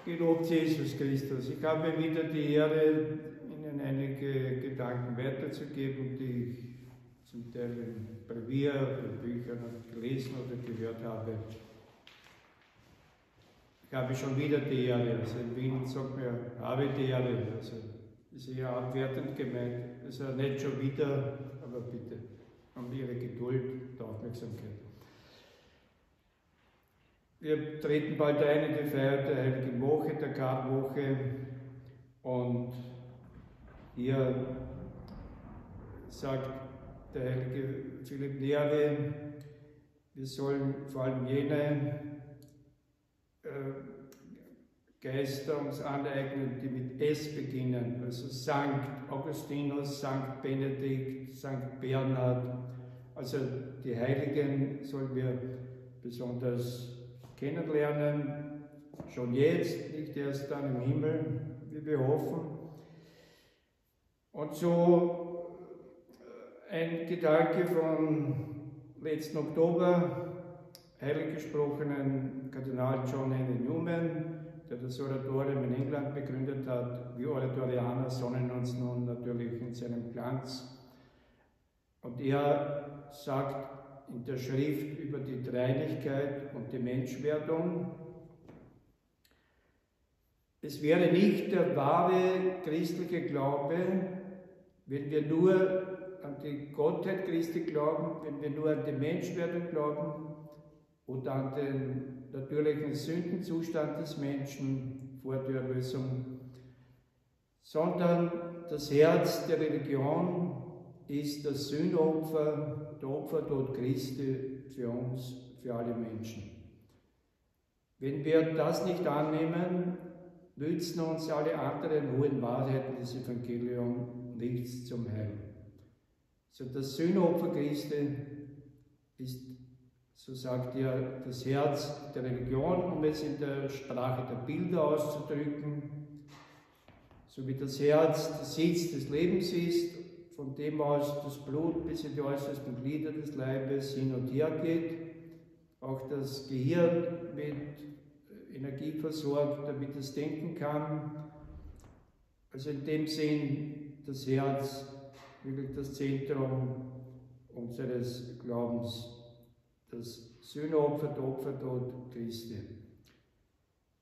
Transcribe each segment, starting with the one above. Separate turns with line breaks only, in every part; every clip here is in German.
Gelobt Jesus Christus. Ich habe wieder die Ehre, Ihnen einige Gedanken weiterzugeben, die ich zum Teil in Brevier oder Büchern gelesen oder gehört habe. Ich habe schon wieder die Ehre. Also in Wien sagt man ja, habe die Ehre. Also ist eher abwertend gemeint. Also nicht schon wieder, aber bitte um Ihre Geduld und Aufmerksamkeit. Wir treten bald ein in die Feier der Heiligen Woche, der Karwoche, und hier sagt der heilige Philipp Neri, wir sollen vor allem jene Geister uns aneignen, die mit S beginnen, also Sankt Augustinus, Sankt Benedikt, Sankt Bernhard, also die Heiligen sollen wir besonders kennenlernen, schon jetzt, nicht erst dann im Himmel, wie wir hoffen. Und so ein Gedanke vom letzten Oktober, heilig gesprochenen Kardinal John Henry Newman, der das Oratorium in England begründet hat. Wir Oratorianer sonnen uns nun natürlich in seinem Glanz. Und er sagt in der Schrift über die Dreieinigkeit und die Menschwerdung: Es wäre nicht der wahre christliche Glaube, wenn wir nur an die Gottheit Christi glauben, wenn wir nur an die Menschwerdung glauben oder an den natürlichen Sündenzustand des Menschen vor der Erlösung, sondern das Herz der Religion ist das Sühnopfer, der Opfertod Christi für uns, für alle Menschen. Wenn wir das nicht annehmen, nützen uns alle anderen hohen Wahrheiten des Evangeliums nichts zum Heil. So das Sühnopfer Christi ist, so sagt er, das Herz der Religion, um es in der Sprache der Bilder auszudrücken, so wie das Herz der Sitz des Lebens ist, von dem aus das Blut bis in die äußersten Glieder des Leibes hin und her geht, auch das Gehirn mit Energie versorgt, damit es denken kann. Also in dem Sinn das Herz wirklich das Zentrum unseres Glaubens, das Sühneopfer, der Opfertod Christi.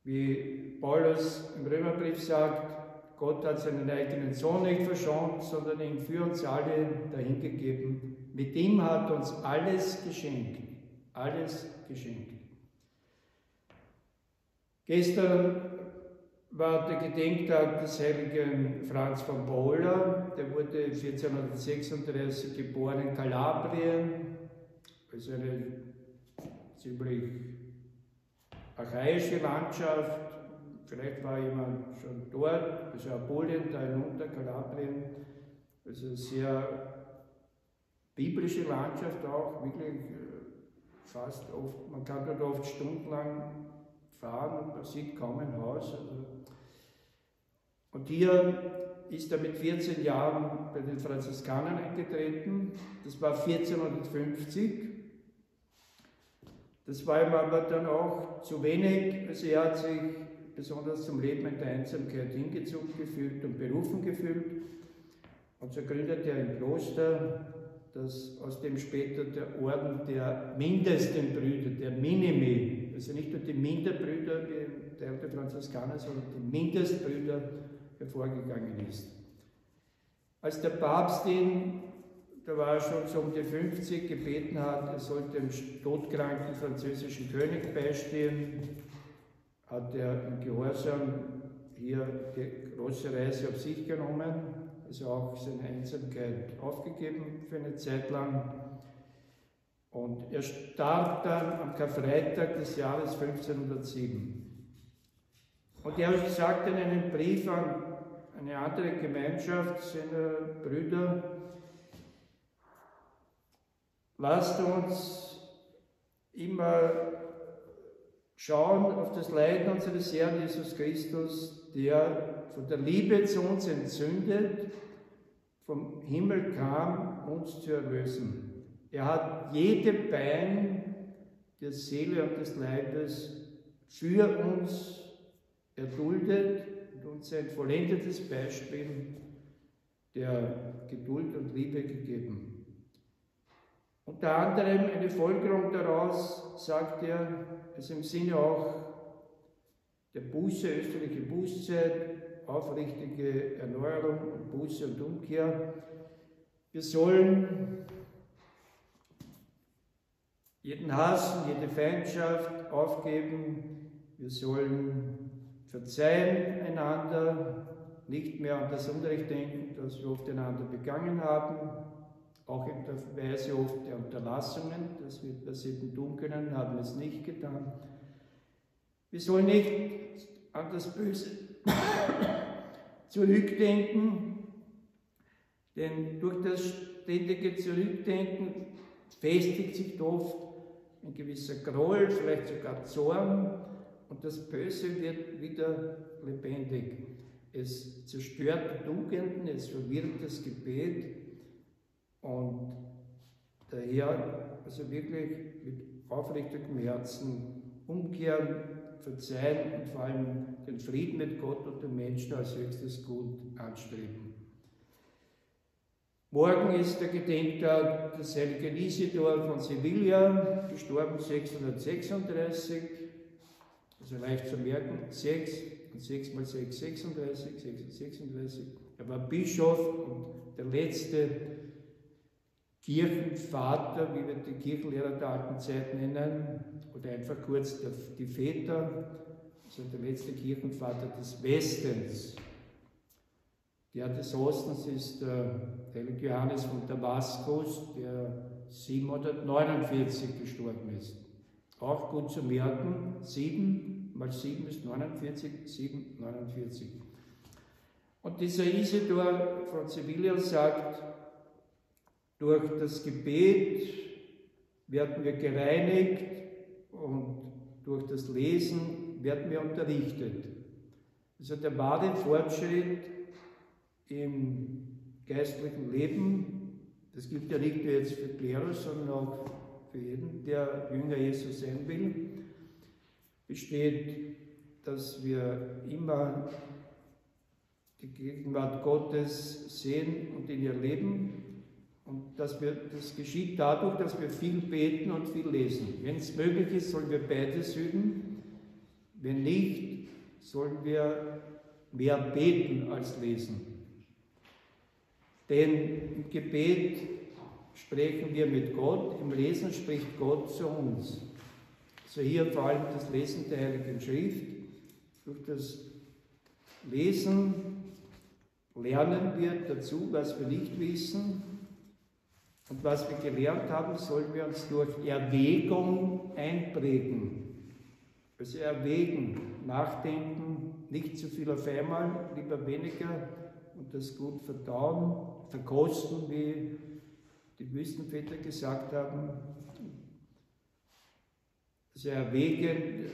Wie Paulus im Römerbrief sagt, Gott hat seinen eigenen Sohn nicht verschont, sondern ihn für uns alle dahingegeben. Mit ihm hat uns alles geschenkt. Alles geschenkt. Gestern war der Gedenktag des heiligen Franz von Paula. Der wurde 1436 geboren in Kalabrien. Also eine ziemlich archaische Landschaft. Vielleicht war jemand schon dort, also Apulien, da hinunter, Kalabrien, also sehr biblische Landschaft auch, wirklich fast oft, man kann dort oft stundenlang fahren und man sieht kaum ein Haus. Also. Und hier ist er mit 14 Jahren bei den Franziskanern eingetreten, das war 1450. Das war ihm aber dann auch zu wenig, also er hat sich besonders zum Leben in der Einsamkeit hingezogen gefühlt und berufen gefühlt. Und so gründete er ein Kloster, das aus dem später der Orden der mindesten Brüder, der Minimi, also nicht nur die Minderbrüder wie der alte Franziskaner, sondern die Mindestbrüder hervorgegangen ist. Als der Papst ihn, da war er schon so um die 50, gebeten hat, er sollte dem todkranken französischen König beistehen, hat er im Gehorsam hier die große Reise auf sich genommen, also auch seine Einsamkeit aufgegeben für eine Zeit lang. Und er starb dann am Karfreitag des Jahres 1507. Und er sagt in einem Brief an eine andere Gemeinschaft seiner Brüder: Lasst uns immer schauen auf das Leiden unseres Herrn Jesus Christus, der von der Liebe zu uns entzündet, vom Himmel kam, uns zu erlösen. Er hat jede Pein der Seele und des Leibes für uns erduldet und uns ein vollendetes Beispiel der Geduld und Liebe gegeben. Unter anderem eine Folgerung daraus, sagt er, also im Sinne auch der Buße, österliche Bußzeit, aufrichtige Erneuerung und Buße und Umkehr. Wir sollen jeden Hass und jede Feindschaft aufgeben. Wir sollen verzeihen einander, nicht mehr an das Unrecht denken, das wir oft einander begangen haben, auch in der Weise oft der Unterlassungen, dass wir das hätten tun können, haben es nicht getan. Wir sollen nicht an das Böse zurückdenken, denn durch das ständige Zurückdenken festigt sich oft ein gewisser Groll, vielleicht sogar Zorn, und das Böse wird wieder lebendig. Es zerstört Tugenden, es verwirrt das Gebet und daher also wirklich mit aufrichtigem Herzen umkehren, verzeihen und vor allem den Frieden mit Gott und den Menschen als höchstes Gut anstreben. Morgen ist der Gedenktag des heiligen Isidor von Sevilla, gestorben 636, also leicht zu merken, 6 und 6 mal 6, 36, 6 und 36. Er war Bischof und der letzte Kirchenvater, wie wir die Kirchenlehrer der alten Zeit nennen, oder einfach kurz die Väter, also der letzte Kirchenvater des Westens. Der des Ostens ist der heilige Johannes von Damaskus, der 749 gestorben ist. Auch gut zu merken, 7 mal 7 ist 49, 7, 49. Und dieser Isidor von Sevilla sagt, durch das Gebet werden wir gereinigt und durch das Lesen werden wir unterrichtet. Also der wahre Fortschritt im geistlichen Leben, das gilt ja nicht nur jetzt für Klerus, sondern auch für jeden, der Jünger Jesu sein will, besteht, dass wir immer die Gegenwart Gottes sehen und in ihr leben. Und das geschieht dadurch, dass wir viel beten und viel lesen. Wenn es möglich ist, sollen wir beides üben. Wenn nicht, sollen wir mehr beten als lesen. Denn im Gebet sprechen wir mit Gott, im Lesen spricht Gott zu uns. Also hier vor allem das Lesen der Heiligen Schrift. Durch das Lesen lernen wir dazu, was wir nicht wissen. Und was wir gelernt haben, sollen wir uns durch Erwägung einprägen. Also erwägen, nachdenken, nicht zu viel auf einmal, lieber weniger und das gut verdauen, verkosten, wie die Wüstenväter gesagt haben. Also erwägen,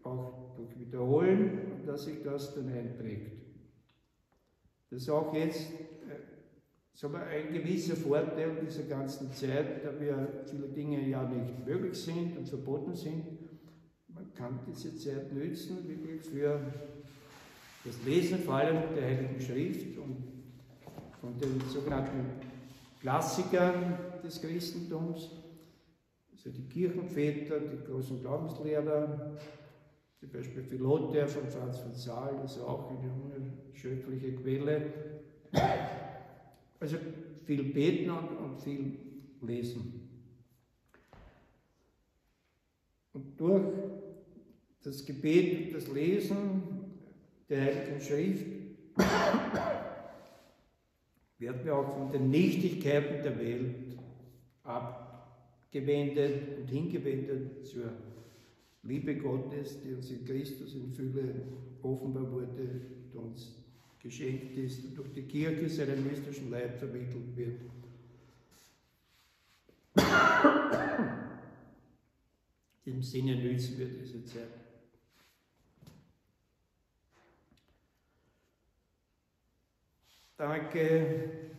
auch durch Wiederholen und dass sich das dann einprägt. Das ist auch jetzt ein gewisser Vorteil dieser ganzen Zeit, da wir viele Dinge ja nicht möglich sind und verboten sind. Man kann diese Zeit nützen, wirklich für das Lesen, vor allem der Heiligen Schrift und von den sogenannten Klassikern des Christentums, also die Kirchenväter, die großen Glaubenslehrer, zum Beispiel Philoter von Franz von Sales, also auch eine unerschöpfliche Quelle. Also viel beten und viel lesen. Und durch das Gebet und das Lesen der Heiligen Schrift werden wir auch von den Nichtigkeiten der Welt abgewendet und hingewendet zur Liebe Gottes, die uns in Christus in Fülle offenbar wurde und uns geschenkt ist und durch die Kirche seinen mystischen Leib vermittelt wird. Im Sinne nützen wir diese Zeit. Danke